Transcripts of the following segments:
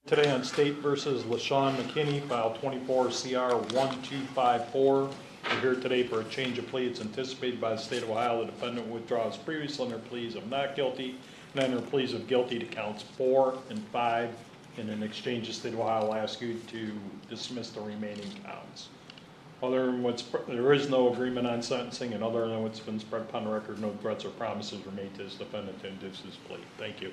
Today on State versus LaShawn McKinney, file 24 CR 1254. We're here today for a change of plea. It's anticipated by the state of Ohio the defendant withdraws previously under pleas of not guilty and under pleas of guilty to counts 4 and 5. And in exchange, the state of Ohio will ask you to dismiss the remaining counts. Other than there is no agreement on sentencing, and other than what's been spread upon the record, no threats or promises were made to this defendant to induce his plea. Thank you.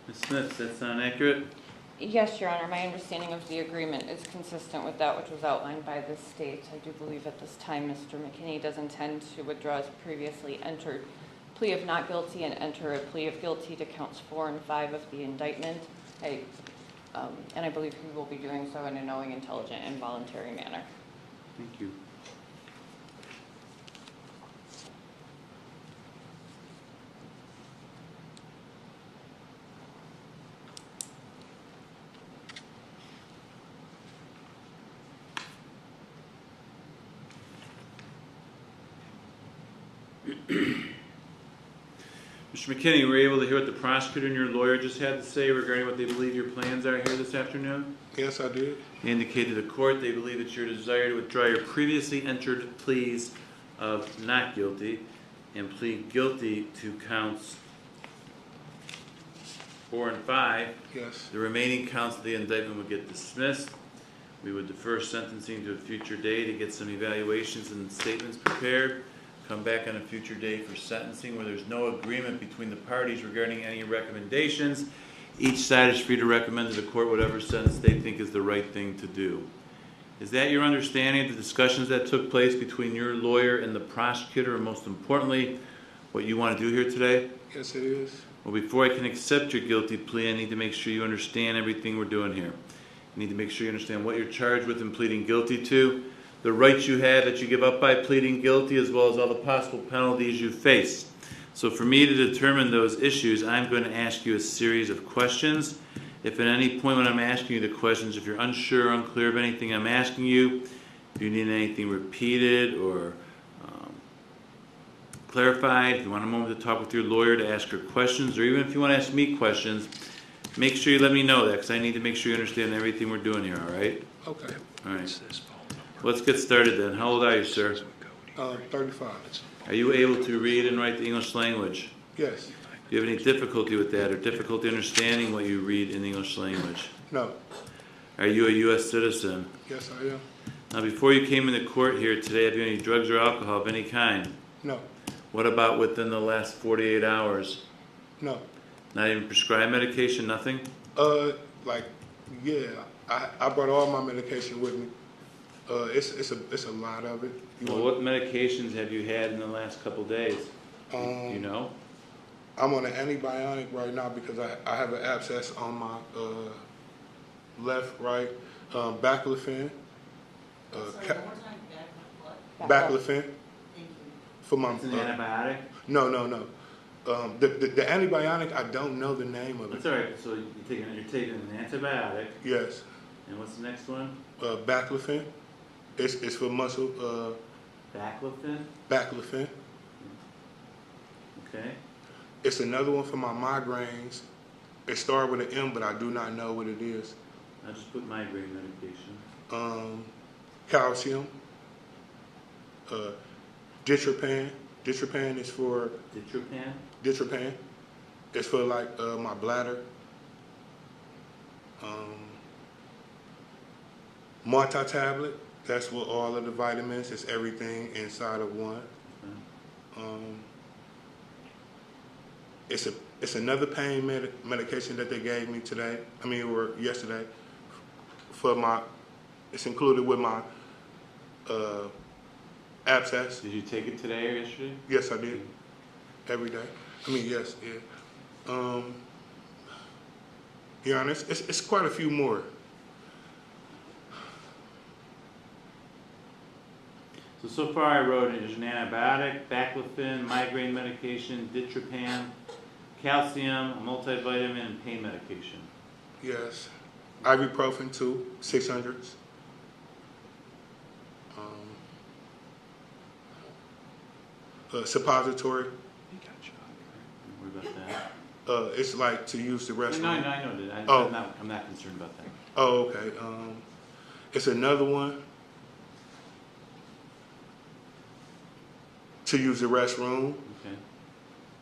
Ms. Smith, does that sound accurate? Yes, Your Honor. My understanding of the agreement is consistent with that which was outlined by the state. I do believe at this time Mr. McKinney does intend to withdraw his previously entered plea of not guilty and enter a plea of guilty to counts 4 and 5 of the indictment. And I believe he will be doing so in a knowing, intelligent, and voluntary manner. Thank you. Mr. McKinney, were you able to hear what the prosecutor and your lawyer just had to say regarding what they believe your plans are here this afternoon? Yes, I did. They indicated to the court they believe it's your desire to withdraw your previously entered pleas of not guilty and plead guilty to counts 4 and 5. Yes. The remaining counts of the indictment would get dismissed. We would defer sentencing to a future day to get some evaluations and statements prepared. Come back on a future day for sentencing where there's no agreement between the parties regarding any recommendations. Each side is free to recommend to the court whatever sentence they think is the right thing to do. Is that your understanding of the discussions that took place between your lawyer and the prosecutor, and most importantly, what you want to do here today? Yes, it is. Well, before I can accept your guilty plea, I need to make sure you understand everything we're doing here. You need to make sure you understand what you're charged with and pleading guilty to, the rights you have that you give up by pleading guilty, as well as all the possible penalties you face. So for me to determine those issues, I'm going to ask you a series of questions. If at any point when I'm asking you the questions, if you're unsure or unclear of anything I'm asking you, if you need anything repeated or clarified, if you want a moment to talk with your lawyer to ask her questions, or even if you want to ask me questions, make sure you let me know that, because I need to make sure you understand everything we're doing here, all right? Okay. All right. Let's get started then. How old are you, sir? 35. Are you able to read and write the English language? Yes. Do you have any difficulty with that, or difficulty understanding what you read in the English language? No. Are you a U.S. citizen? Yes, I am. Now, before you came into court here today, have you any drugs or alcohol of any kind? No. What about within the last 48 hours? No. Not even prescribed medication, nothing? Yeah. I brought all my medication with me. It's a lot of it. Well, what medications have you had in the last couple days? Do you know? I'm on an antibiotic right now because I have an abscess on my right, baclofen. Baclofen. Thank you. For my. It's an antibiotic? No. The antibiotic, I don't know the name of it. That's all right. So you're taking an antibiotic. Yes. And what's the next one? Baclofen. It's for muscle. Baclofen? Baclofen. Okay. It's another one for my migraines. It started with an M, but I do not know what it is. I'll just put migraine medication. Calcium. Ditropan. Ditropan is for. Ditropan? Ditropan. It's for my bladder. Multi-tablet. That's what all of the vitamins. It's everything inside of one. Okay. It's another pain medication that they gave me today. Or yesterday. It's included with my abscess. Did you take it today or yesterday? Yes, I did. Every day. Yes, yeah. Your Honor, it's quite a few more. So far I wrote there's an antibiotic, baclofen, migraine medication, ditropan, calcium, a multivitamin, and pain medication. Yes. Ibuprofen too, 600s. suppository. Don't worry about that. It's like to use the restroom. No, I know that. Oh. I'm not concerned about that. Oh, okay. It's another one to use the restroom. Okay,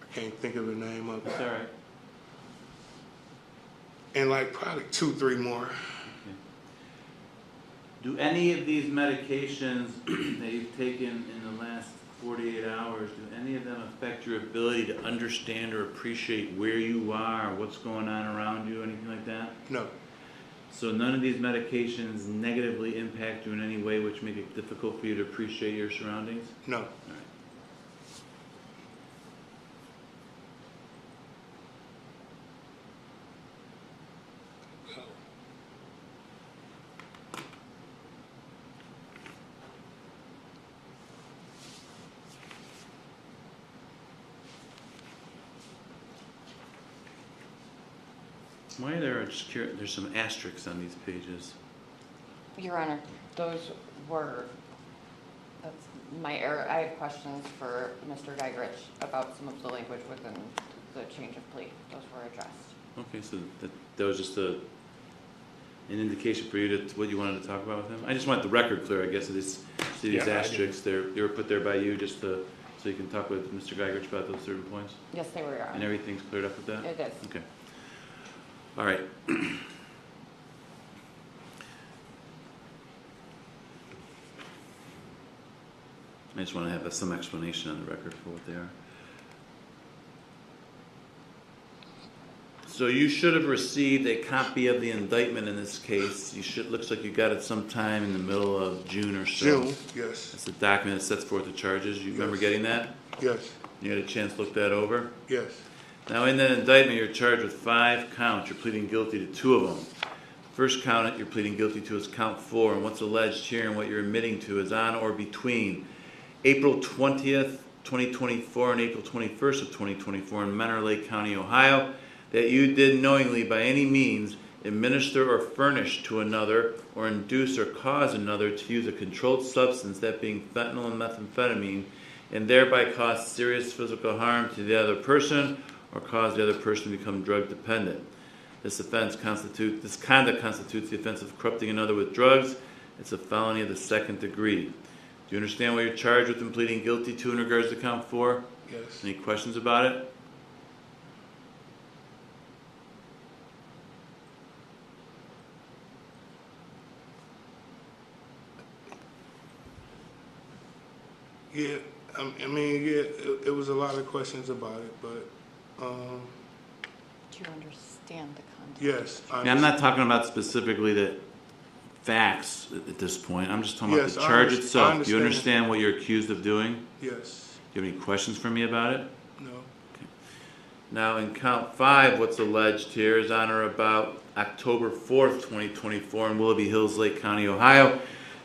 I can't think of the name of it. that's all right. And like probably 2, 3 more. Okay. Do any of these medications that you've taken in the last 48 hours, do any of them affect your ability to understand or appreciate where you are, what's going on around you, anything like that? No, So none of these medications negatively impact you in any way which make it difficult for you to appreciate your surroundings? no. All right. Why there's some asterisks on these pages? Your Honor, those were, that's my error. I had questions for Mr. Geigerich about some of the language within the change of plea. Those were addressed. Okay, so that was just an indication for you to what you wanted to talk about with him? I just want the record clear, I guess, of this, see these Yeah, I asterisks there. They were put there by you just to, so you can talk with Mr. Geigerich about those certain points? Yes, they were, Your And Honor. everything's cleared up with that? It is. Okay. All right. I just want to have some explanation on the record for what they are. So you should have received a copy of the indictment in this case. Looks like you got it sometime in the middle of June or so. June, yes, That's the document that sets forth the charges. You remember Yes. getting that? yes, You had a chance to look that over? yes, Now, in that indictment, you're charged with 5 counts. You're pleading guilty to 2 of them. First count that you're pleading guilty to is count 4, and what's alleged here and what you're admitting to is on or between April 20th, 2024 and April 21st of 2024 in Mentor Lake County, Ohio, that you did knowingly by any means administer or furnish to another or induce or cause another to use a controlled substance, that being fentanyl and methamphetamine, and thereby cause serious physical harm to the other person or cause the other person to become drug dependent. This conduct constitutes the offense of corrupting another with drugs. It's a felony of the 2nd degree. Do you understand what you're charged with and pleading guilty to in regards to count 4? yes. Any questions about it? Yeah, I mean, yeah, it was a lot of questions about it, but, Do you understand the context? yes. Yeah, I'm not talking about specifically the facts at this point. I'm just talking Yes, about the I charge I itself. Do you understand. understand what you're accused of doing? Yes, Do you have any questions for me about it? no, Now, in count 5, what's alleged here is on or about October 4th, 2024 in Willoughby Hills, Lake County, Ohio,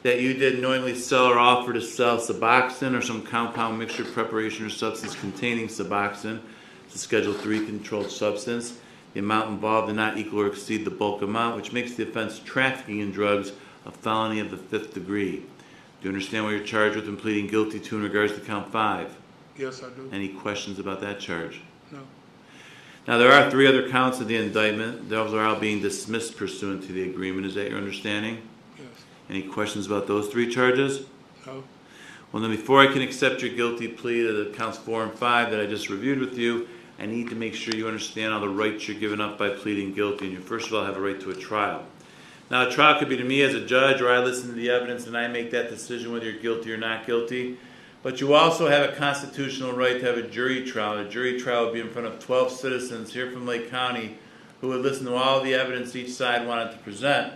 that you did knowingly sell or offer to sell Suboxone or some compound mixture, preparation, or substance containing Suboxone. It's a Schedule III controlled substance. The amount involved did not equal or exceed the bulk amount, which makes the offense trafficking in drugs a felony of the 5th degree. Do you understand what you're charged with and pleading guilty to in regards to count 5? yes, I do, Any questions about that charge? no, Now, there are 3 other counts of the indictment. Those are all being dismissed pursuant to the agreement. Is that your understanding? yes, Any questions about those 3 charges? no, Well, then before I can accept your guilty plea to the counts 4 and 5 that I just reviewed with you, I need to make sure you understand all the rights you're giving up by pleading guilty. And you, first of all, have a right to a trial. Now, a trial could be to me as a judge, or I listen to the evidence and I make that decision whether you're guilty or not guilty. But you also have a constitutional right to have a jury trial. A jury trial would be in front of 12 citizens here from Lake County who would listen to all the evidence each side wanted to present.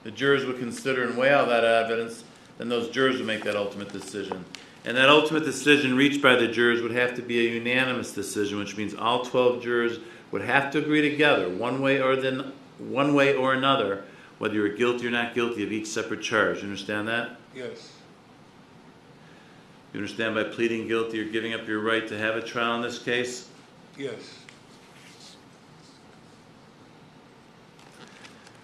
The jurors would consider and weigh all that evidence, then those jurors would make that ultimate decision. And that ultimate decision reached by the jurors would have to be a unanimous decision, which means all 12 jurors would have to agree together, one way or another, whether you're guilty or not guilty of each separate charge. You understand that? yes, You understand by pleading guilty you're giving up your right to have a trial in this case? yes,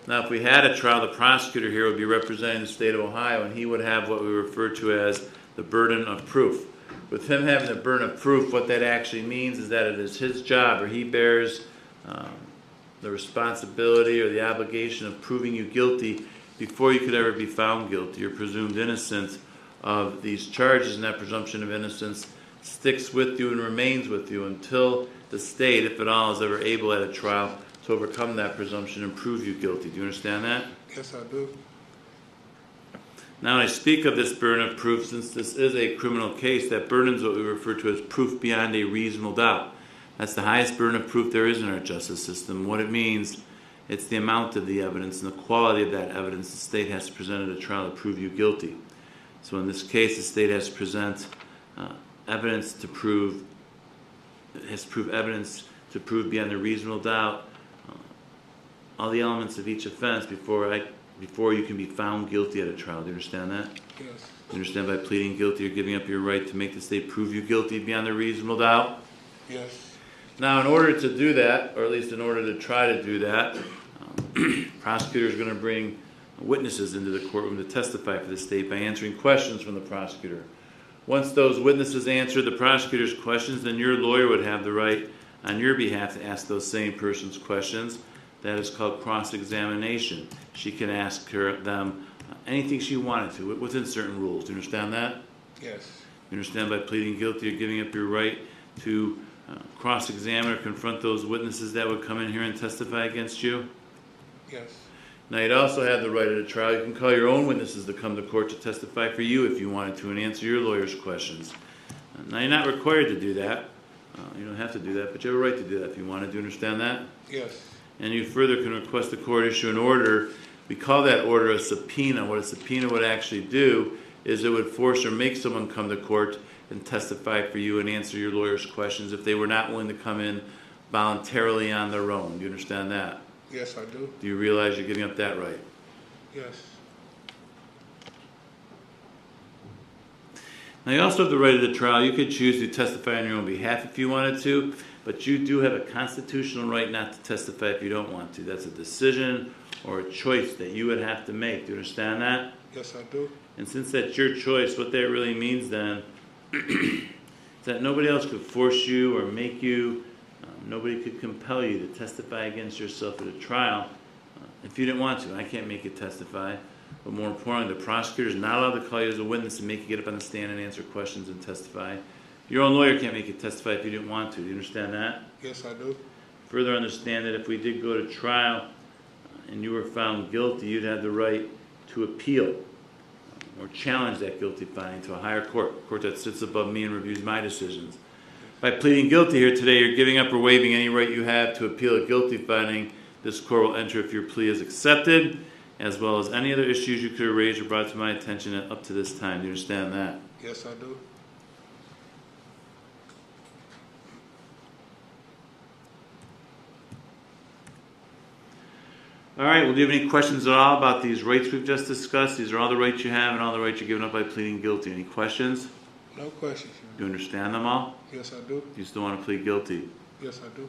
Now, if we had a trial, the prosecutor here would be representing the state of Ohio, and he would have what we refer to as the burden of proof. with him having the burden of proof, what that actually means is that it is his job, or he bears the responsibility or the obligation of proving you guilty before you could ever be found guilty or presumed innocent of these charges, and that presumption of innocence sticks with you and remains with you until the state, if at all, is ever able at a trial to overcome that presumption and prove you guilty. Do you understand that? Yes, I do. Now, when I speak of this burden of proof, since this is a criminal case, that burden is what we refer to as proof beyond a reasonable doubt. That's the highest burden of proof there is in our justice system. What it means, it's the amount of the evidence and the quality of that evidence the state has to present at a trial to prove you guilty. So in this case, the state has to present evidence to prove beyond a reasonable doubt all the elements of each offense before you can be found guilty at a trial. Do you understand that? Yes. You understand by pleading guilty, you're giving up your right to make the state prove you guilty beyond a reasonable doubt? Yes. Now, in order to do that, or at least in order to try to do that, prosecutors are going to bring witnesses into the courtroom to testify for the state by answering questions from the prosecutor. Once those witnesses answer the prosecutor's questions, then your lawyer would have the right on your behalf to ask those same persons questions. That is called cross-examination. She can ask them anything she wanted to within certain rules. Do you understand that? Yes. You understand by pleading guilty, you're giving up your right to cross-examine or confront those witnesses that would come in here and testify against you? Yes. Now, you'd also have the right at a trial. You can call your own witnesses to come to court to testify for you if you wanted to and answer your lawyer's questions. Now, you're not required to do that. You don't have to do that, but you have a right to do that if you want to. Do you understand that? Yes. And you further can request the court issue an order. We call that order a subpoena. What a subpoena would actually do is it would force or make someone come to court and testify for you and answer your lawyer's questions if they were not willing to come in voluntarily on their own. Do you understand that? Yes, I do. Do you realize you're giving up that right? Yes. Now, you also have the right at a trial. You could choose to testify on your own behalf if you wanted to, but you do have a constitutional right not to testify if you don't want to. That's a decision or a choice that you would have to make. Do you understand that? Yes, I do. And since that's your choice, what that really means then is that nobody else could force you or make you, nobody could compel you to testify against yourself at a trial if you didn't want to. I can't make you testify. But more importantly, the prosecutor is not allowed to call you as a witness and make you get up on the stand and answer questions and testify. Your own lawyer can't make you testify if you didn't want to. Do you understand that? Yes, I do. Further understand that if we did go to trial and you were found guilty, you'd have the right to appeal or challenge that guilty finding to a higher court, a court that sits above me and reviews my decisions. By pleading guilty here today, you're giving up or waiving any right you have to appeal a guilty finding. This court will enter if your plea is accepted, as well as any other issues you could have raised or brought to my attention up to this time. Do you understand that? Yes, I do. All right, well, do you have any questions at all about these rights we've just discussed? These are all the rights you have and all the rights you're giving up by pleading guilty. Any questions? No questions. Do you understand them all? Yes, I do. Do you still want to plead guilty? Yes, I do.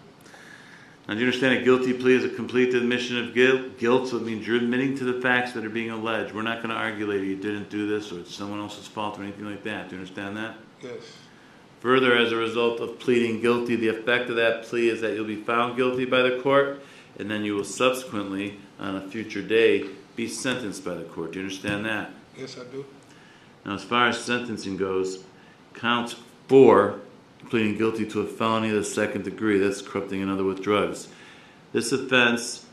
Now, do you understand a guilty plea is a complete admission of guilt, so it means you're admitting to the facts that are being alleged. We're not going to argue later you didn't do this or it's someone else's fault or anything like that. Do you understand that? Yes. Further, as a result of pleading guilty, the effect of that plea is that you'll be found guilty by the court, and then you will subsequently, on a future day, be sentenced by the court. Do you understand that? Yes, I do. Now, as far as sentencing goes, count 4, pleading guilty to a felony of the second degree, that's corrupting another with drugs. This offense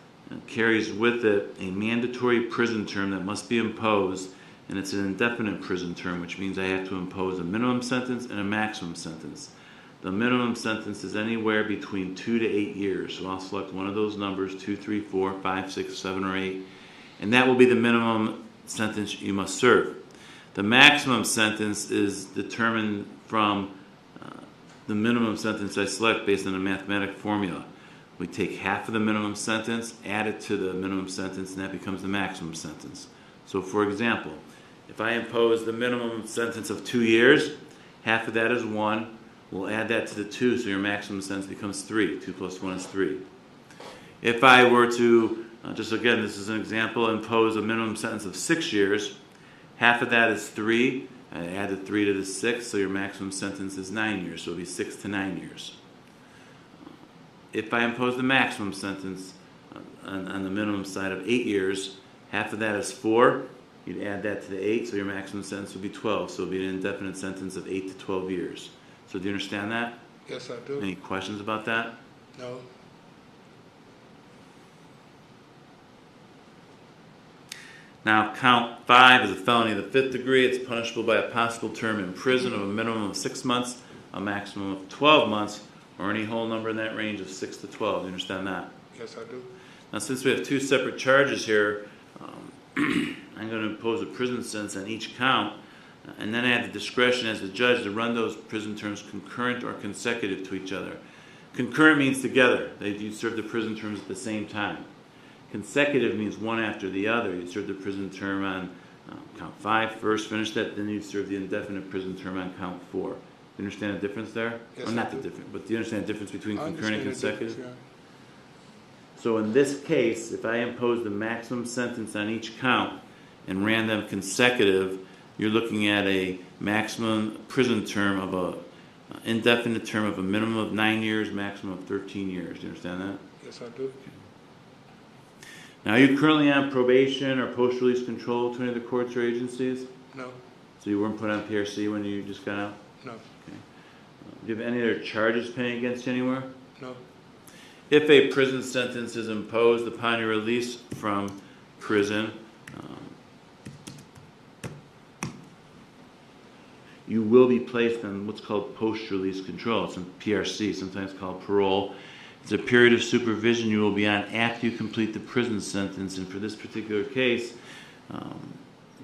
carries with it a mandatory prison term that must be imposed, and it's an indefinite prison term, which means I have to impose a minimum sentence and a maximum sentence. The minimum sentence is anywhere between 2 to 8 years, so I'll select one of those numbers, 2, 3, 4, 5, 6, 7, or 8, and that will be the minimum sentence you must serve. The maximum sentence is determined from the minimum sentence I select based on a mathematical formula. We take half of the minimum sentence, add it to the minimum sentence, and that becomes the maximum sentence. So, for example, if I impose the minimum sentence of 2 years, half of that is 1. We'll add that to the 2, so your maximum sentence becomes 3. 2 plus 1 is 3. If I were to, just again, this is an example, impose a minimum sentence of 6 years, half of that is 3. I add the 3 to the 6, so your maximum sentence is 9 years, so it'll be 6 to 9 years. If I impose the maximum sentence on the minimum side of 8 years, half of that is 4. You'd add that to the 8, so your maximum sentence would be 12. So it would be an indefinite sentence of 8 to 12 years. So do you understand that? Yes, I do. Any questions about that? No. Now, count 5 is a felony of the 5th degree. It's punishable by a possible term in prison of a minimum of 6 months, a maximum of 12 months, or any whole number in that range of 6 to 12. Do you understand that? Yes, I do. Now, since we have 2 separate charges here, I'm going to impose a prison sentence on each count, and then I have the discretion as the judge to run those prison terms concurrent or consecutive to each other. Concurrent means together. You serve the prison terms at the same time. Consecutive means one after the other. You serve the prison term on count 5 first, finish that, then you serve the indefinite prison term on count 4. Do you understand the difference there? Yes, Well, not I the do. difference, but do you understand the difference between I concurrent and understand the consecutive? difference, So in this case, if I impose the maximum sentence on each count and ran them consecutive, you're looking at a maximum prison term of a indefinite term of a minimum of 9 years, maximum of 13 years. Do you understand that? Yes, I do. Now, are you currently on probation or post-release control to any of the courts or agencies? No. So you weren't put on PRC when you just got out? No. Okay. Do you have any other charges pending against you anywhere? No. If a prison sentence is imposed upon your release from prison, you will be placed on what's called post-release control. It's in PRC, sometimes called parole. It's a period of supervision you will be on after you complete the prison sentence. And for this particular case,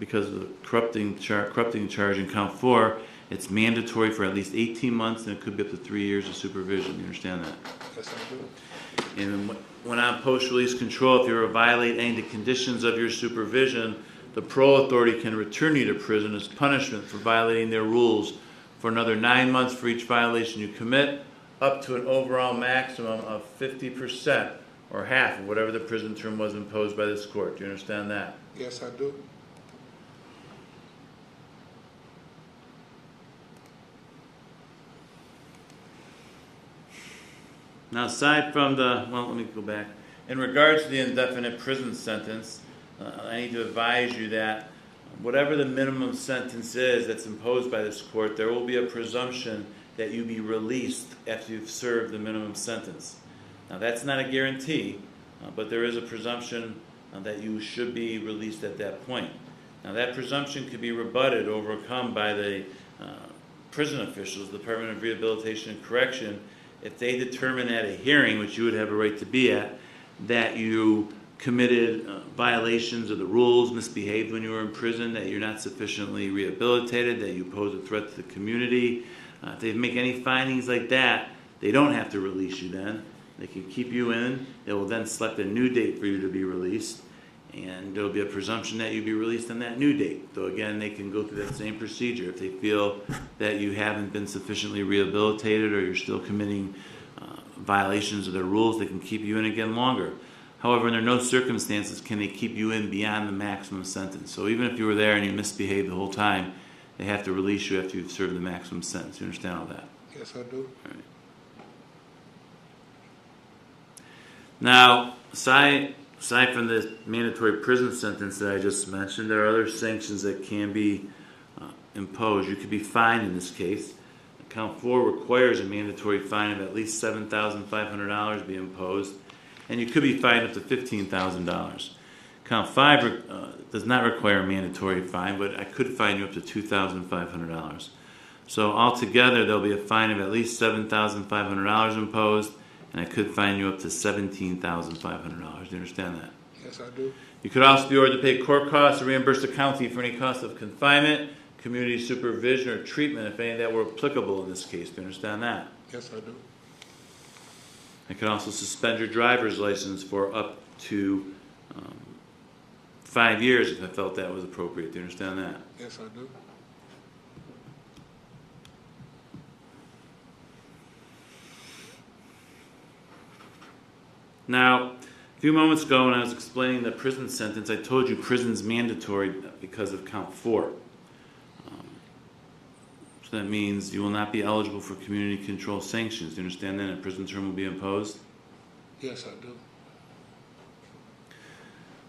because of the corrupting charge in count 4, it's mandatory for at least 18 months, and it could be up to 3 years of supervision. You understand that? Yes, I do. And when on post-release control, if you were to violate any of the conditions of your supervision, the parole authority can return you to prison as punishment for violating their rules for another 9 months for each violation you commit, up to an overall maximum of 50% or half of whatever the prison term was imposed by this court. Do you understand that? Yes, I do. Now, aside from let me go back. In regards to the indefinite prison sentence, I need to advise you that whatever the minimum sentence is that's imposed by this court, there will be a presumption that you be released after you've served the minimum sentence. Now, that's not a guarantee, but there is a presumption that you should be released at that point. Now, that presumption could be rebutted, overcome by the prison officials, the Department of Rehabilitation and Correction, if they determine at a hearing, which you would have a right to be at, that you committed violations of the rules, misbehaved when you were in prison, that you're not sufficiently rehabilitated, that you pose a threat to the community. If they make any findings like that, they don't have to release you then. They can keep you in. They will then select a new date for you to be released, and there will be a presumption that you'll be released on that new date. Though again, they can go through that same procedure. If they feel that you haven't been sufficiently rehabilitated or you're still committing violations of their rules, they can keep you in again longer. However, under no circumstances can they keep you in beyond the maximum sentence. So even if you were there and you misbehaved the whole time, they have to release you after you've served the maximum sentence. You understand all that? Yes, I do. All right. Now, aside from the mandatory prison sentence that I just mentioned, there are other sanctions that can be imposed. You could be fined in this case. Count 4 requires a mandatory fine of at least $7,500 be imposed, and you could be fined up to $15,000. Count 5 does not require a mandatory fine, but I could fine you up to $2,500. So altogether, there'll be a fine of at least $7,500 imposed, and I could fine you up to $17,500. Do you understand that? Yes, I do. You could also be ordered to pay court costs or reimburse the county for any cost of confinement, community supervision, or treatment if any of that were applicable in this case. Do you understand that? Yes, I do. I could also suspend your driver's license for up to 5 years if I felt that was appropriate. Do you understand that? Yes, I do. Now, a few moments ago when I was explaining the prison sentence, I told you prison's mandatory because of count 4. So that means you will not be eligible for community control sanctions. Do you understand that? A prison term will be imposed. Yes, I do.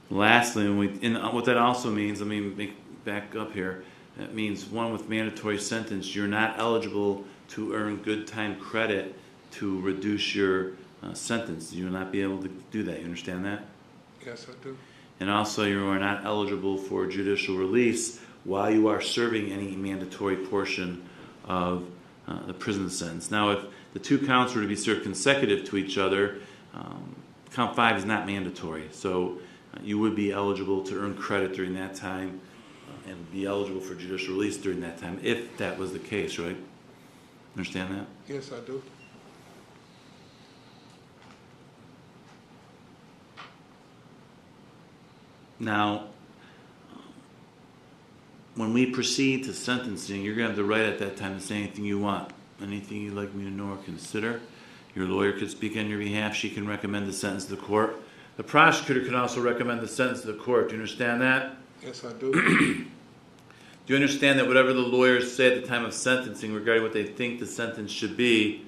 Lastly, what that also means, let me back up here. That means one with mandatory sentence, you're not eligible to earn good time credit to reduce your sentence. You will not be able to do that. You understand that? Yes, I do. And also, you are not eligible for judicial release while you are serving any mandatory portion of the prison sentence. Now, if the two counts were to be served consecutive to each other, count 5 is not mandatory. So you would be eligible to earn credit during that time and be eligible for judicial release during that time, if that was the case, right? Understand that? Yes, I do. Now, when we proceed to sentencing, you're going to have the right at that time to say anything you want, anything you'd like me to know or consider. Your lawyer could speak on your behalf. She can recommend the sentence to the court. The prosecutor can also recommend the sentence to the court. Do you understand that? Yes, I do. Do you understand that whatever the lawyers say at the time of sentencing regarding what they think the sentence should be,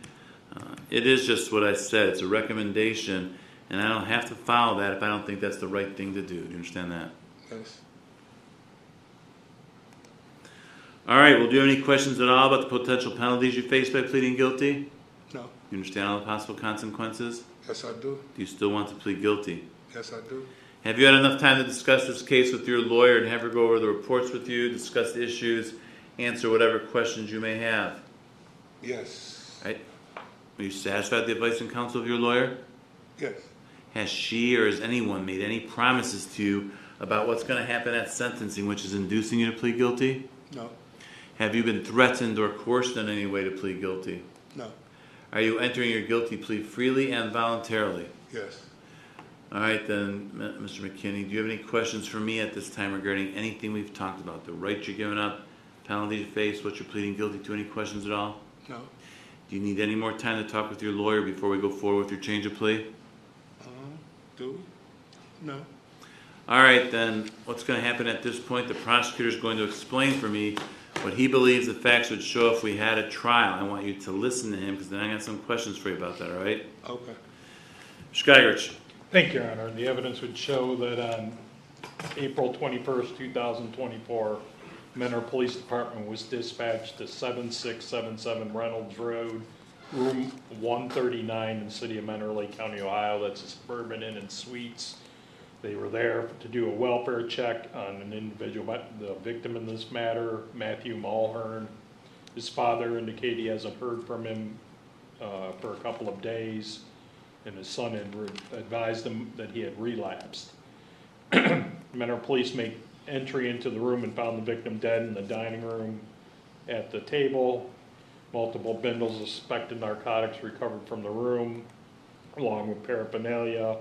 it is just what I said. It's a recommendation, and I don't have to follow that if I don't think that's the right thing to do. Do you understand that? Yes. All right, well, do you have any questions at all about the potential penalties you face by pleading guilty? No. You understand all the possible consequences? Yes, I do. Do you still want to plead guilty? Yes, I do. Have you had enough time to discuss this case with your lawyer and have her go over the reports with you, discuss the issues, answer whatever questions you may have? Yes. Right? Are you satisfied with the advice and counsel of your lawyer? Yes. Has she or has anyone made any promises to you about what's going to happen at sentencing, which is inducing you to plead guilty? No. Have you been threatened or coerced in any way to plead guilty? No. Are you entering your guilty plea freely and voluntarily? Yes. All right, then, Mr. McKinney, do you have any questions for me at this time regarding anything we've talked about? The rights you're giving up, penalty you face, what you're pleading guilty to? Any questions at all? No. Do you need any more time to talk with your lawyer before we go forward with your change of plea? Do we? No. All right, then, what's going to happen at this point? The prosecutor is going to explain for me what he believes the facts would show if we had a trial. I want you to listen to him because then I got some questions for you about that, all right? Okay. Mr. Geigerich. Thank you, Your Honor. The evidence would show that on April 21st, 2024, Mentor Police Department was dispatched to 7677 Reynolds Road, room 139 in the city of Mentor, Lake County, Ohio. That's a suburban inn and suites. They were there to do a welfare check on an individual, the victim in this matter, Matthew Mulhern. His father indicated he hasn't heard from him for a couple of days, and his son had advised him that he had relapsed. Mentor police made entry into the room and found the victim dead in the dining room at the table. Multiple bundles of suspected narcotics recovered from the room, along with paraphernalia.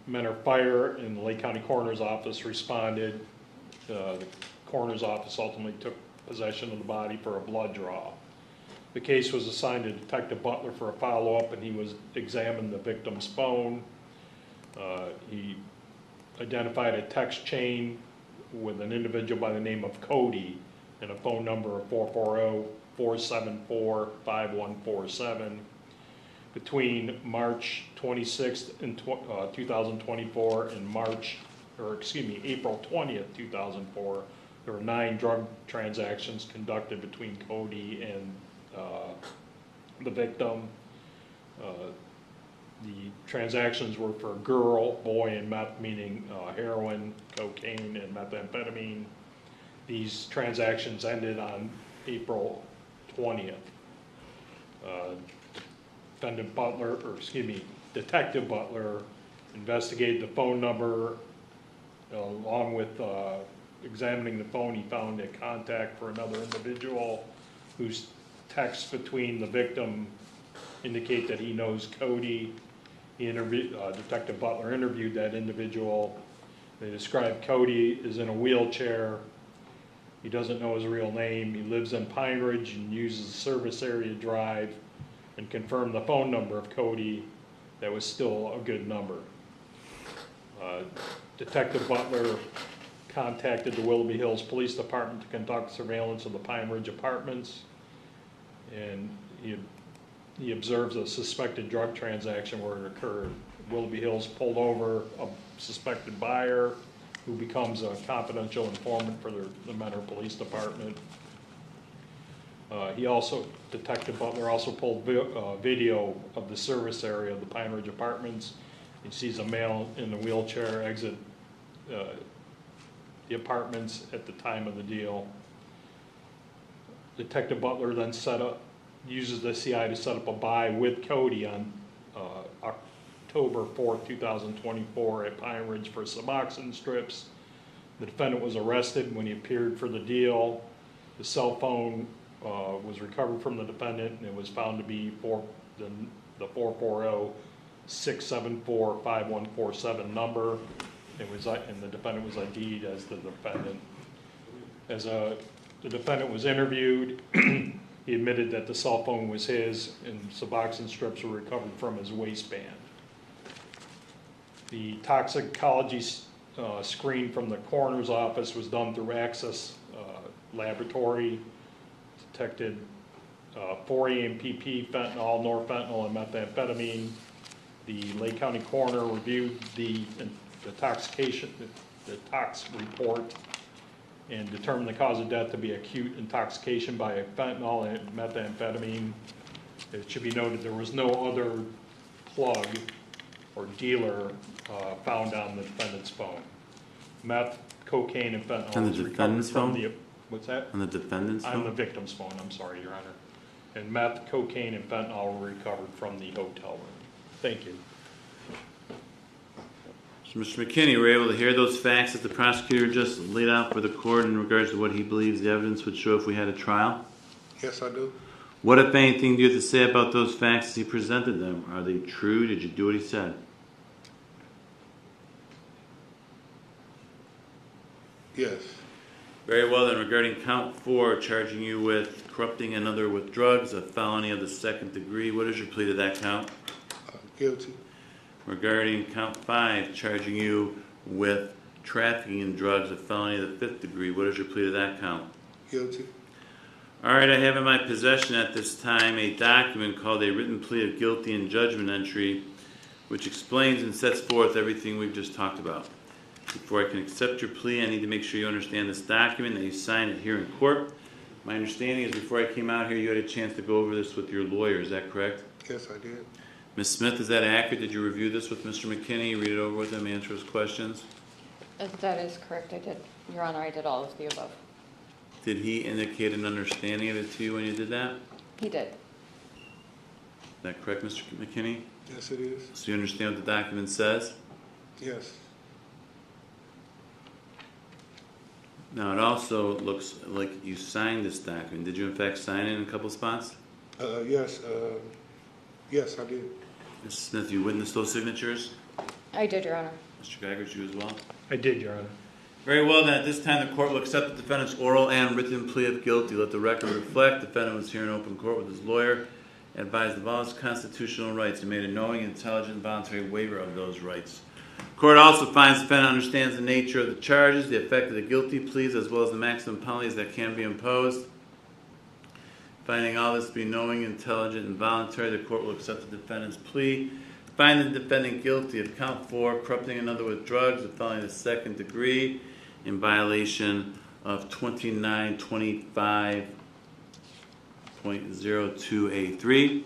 Mentor Fire in the Lake County Coroner's Office responded. The Coroner's Office ultimately took possession of the body for a blood draw. The case was assigned to Detective Butler for a follow-up, and he was examined the victim's phone. He identified a text chain with an individual by the name of Cody and a phone number of 440-474-5147. Between March 26th in 2024 and April 20th, 2004, there were 9 drug transactions conducted between Cody and the victim. The transactions were for girl, boy, and meth, meaning heroin, cocaine, and methamphetamine. These transactions ended on April 20th. Detective Butler investigated the phone number. Along with examining the phone, he found a contact for another individual whose texts between the victim indicate that he knows Cody. Detective Butler interviewed that individual. They described Cody as in a wheelchair. He doesn't know his real name. He lives in Pine Ridge and uses the service area drive, and confirmed the phone number of Cody. That was still a good number. Detective Butler contacted the Willoughby Hills Police Department to conduct surveillance of the Pine Ridge Apartments. And he observes a suspected drug transaction where it occurred. Willoughby Hills pulled over a suspected buyer who becomes a confidential informant for the Mentor Police Department. Detective Butler also pulled video of the service area of the Pine Ridge Apartments. He sees a male in a wheelchair exit the apartments at the time of the deal. Detective Butler then uses the CI to set up a buy with Cody on October 4th, 2024 at Pine Ridge for Suboxone strips. The defendant was arrested when he appeared for the deal. The cell phone was recovered from the defendant, and it was found to be the 440-674-5147 number. And the defendant was ID'd as the defendant. The defendant was interviewed. He admitted that the cell phone was his, and Suboxone strips were recovered from his waistband. The toxicology screen from the coroner's office was done through Access Laboratory. Detected 4-AMPP, fentanyl, norfentanyl, and methamphetamine. The Lake County coroner reviewed the tox report and determined the cause of death to be acute intoxication by fentanyl and methamphetamine. It should be noted there was no other plug or dealer found on the defendant's phone. Meth, cocaine, and fentanyl On the was recovered defendant's from phone? the... What's that? On the defendant's On the phone? victim's phone, I'm sorry, Your Honor. And meth, cocaine, and fentanyl were recovered from the hotel room. Thank you. So, Mr. McKinney, were you able to hear those facts that the prosecutor just laid out for the court in regards to what he believes the evidence would show if we had a trial? Yes, I do. What, if anything, do you have to say about those facts as he presented them? Are they true? Did you do what he said? Yes. Very well, then, regarding count 4, charging you with corrupting another with drugs, a felony of the 2nd degree, what is your plea to that count? Guilty. Regarding count 5, charging you with trafficking in drugs, a felony of the 5th degree, what is your plea to that count? Guilty. All right, I have in my possession at this time a document called a written plea of guilty and judgment entry, which explains and sets forth everything we've just talked about. Before I can accept your plea, I need to make sure you understand this document, that you sign it here in court. My understanding is before I came out here, you had a chance to go over this with your lawyer. Is that correct? Yes, I did. Ms. Smith, is that accurate? Did you review this with Mr. McKinney, read it over with him, answer his questions? That is correct. I did, Your Honor, I did all of the above. Did he indicate an understanding of it to you when you did that? He did. Is that correct, Mr. McKinney? Yes, it is. So you understand what the document says? Yes. Now, it also looks like you signed this document. Did you in fact sign it in a couple spots? Yes. Yes, I did. Mrs. Smith, you witnessed those signatures? I did, Your Honor. Mr. Geigers, you as well? I did, Your Honor. Very well, then. At this time, the court will accept the defendant's oral and written plea of guilty. Let the record reflect the defendant was here in open court with his lawyer, advised of all his constitutional rights, and made a knowing, intelligent, and voluntary waiver of those rights. Court also finds the defendant understands the nature of the charges, the effect of the guilty pleas, as well as the maximum penalties that can be imposed. Finding all this to be knowing, intelligent, and voluntary, the court will accept the defendant's plea. Find the defendant guilty of count 4, corrupting another with drugs, a felony of the 2nd degree, in violation of 2925.02A3,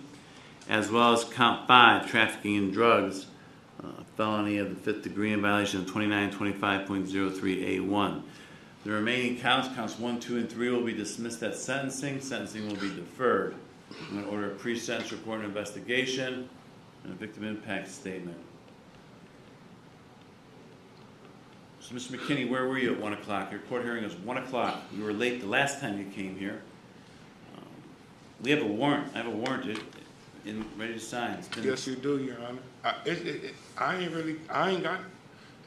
as well as count 5, trafficking in drugs, felony of the 5th degree in violation of 2925.03A1. The remaining counts 1, 2, and 3, will be dismissed at sentencing. Sentencing will be deferred. I'm going to order a pre-sentence report and investigation and a victim impact statement. So, Mr. McKinney, where were you at 1 o'clock? Your court hearing was 1 o'clock. You were late the last time you came here. We have a warrant. I have a warrant ready to sign. Yes, you do, Your Honor.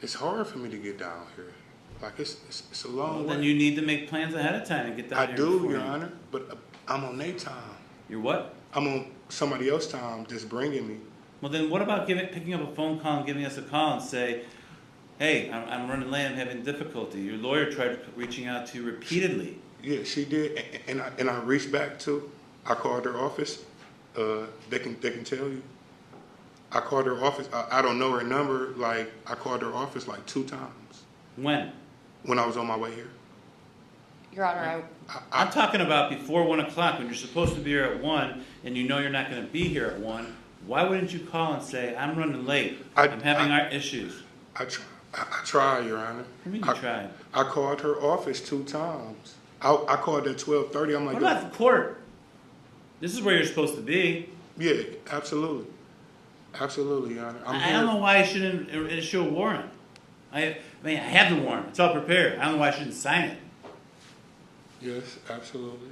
It's hard for me to get down here. Like, it's a long way. Then you need to make plans ahead of time and get down here. I do, before Your you. Honor, but I'm on their time. You're what? I'm on somebody else's time just bringing me. Well, then what about picking up a phone call and giving us a call and say, hey, I'm running late, I'm having difficulty. Your lawyer tried reaching out to you repeatedly. Yeah, she did, and I reached back to. I called her office. They can tell you. I called her office. I don't know her number. Like I called her office like 2 times When? when I was on my way here. Your Honor, I'm talking about before 1 o'clock when you're supposed to be here at 1 and you know you're not going to be here at 1. Why wouldn't you call and say, I'm running late, I'm having issues? I tried, Your Honor. What do you mean you tried? I called her office 2 times. I called at 12:30. I'm like, What about the court? This is where you're supposed to be. yeah, absolutely, absolutely, Your Honor. I don't know why I shouldn't issue a warrant. I mean, I have the warrant. It's all prepared. I don't know why I shouldn't sign it. Yes, absolutely.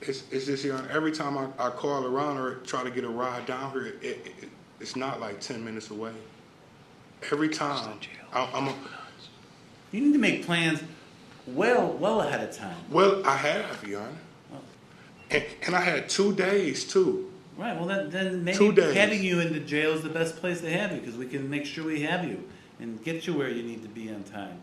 It's just, Your Honor, every time I call around or try to get a ride down here, it's not like 10 minutes away. Every time, You need to make plans well ahead of time. well, I have, Your Honor. And I had 2 days, too. Right, well then maybe 2 days. having you into jail is the best place to have you because we can make sure we have you and get you where you need to be on time.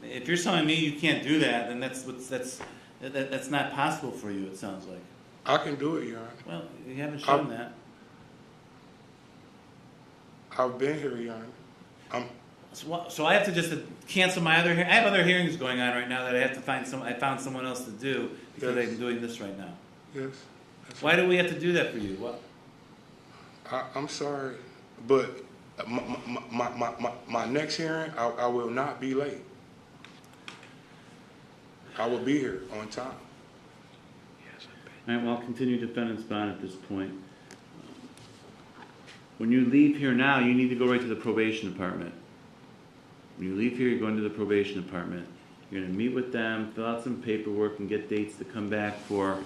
If you're telling me you can't do that, then that's not possible for you, it sounds like. I can do it, Your Honor. Well, you haven't shown that. I've been here, Your Honor. So I have to just cancel my other hearing. I have other hearings going on right now that I have to find I found someone else to do because Yes. I'm doing this right now. Yes. Why do we have to do that for you? What? I'm sorry, but my next hearing, I will not be late. I will be here on time. All right, well, I'll continue defendant's bond at this point. When you leave here now, you need to go right to the probation department. When you leave here, you're going to the probation department. You're going to meet with them, fill out some paperwork, and get dates to come back for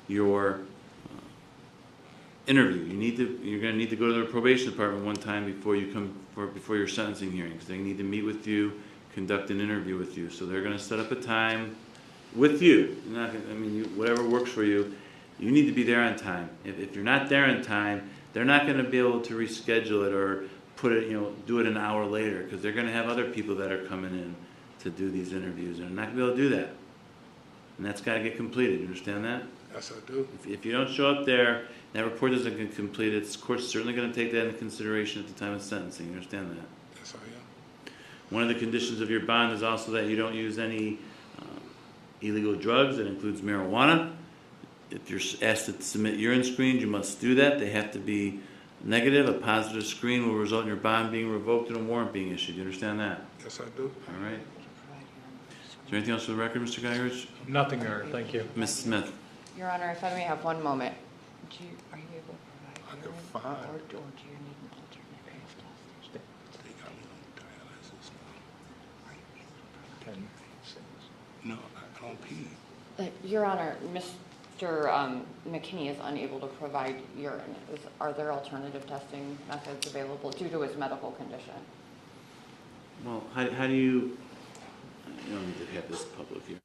your interview. You're going to need to go to the probation department one time before your sentencing hearing, because they need to meet with you, conduct an interview with you. So they're going to set up a time with you. You're not gonna, whatever works for you. You need to be there on time. If you're not there on time, they're not going to be able to reschedule it or put it, do it an hour later, because they're going to have other people that are coming in to do these interviews, and they're not going to be able to do that. And that's got to get completed. You understand that? Yes, I do. If you don't show up there, that report doesn't get completed, the court's certainly going to take that into consideration at the time of sentencing. You understand that? Yes, I am. One of the conditions of your bond is also that you don't use any illegal drugs. That includes marijuana. If you're asked to submit urine screens, you must do that. They have to be negative. A positive screen will result in your bond being revoked and a warrant being issued. You understand that? Yes, I do. All right. Is there anything else for the record, Mr. Geirich? Nothing there, thank you. Ms. Smith? Your Honor, if I may have one moment. Are you able to provide I can urine, find. or do you need an alternate kind of test? They got me on dialysis now. Are you able to provide? No, I don't pee. Your Honor, Mr. McKinney is unable to provide urine. Are there alternative testing methods available due to his medical condition? Well, how do you don't need to have this public here.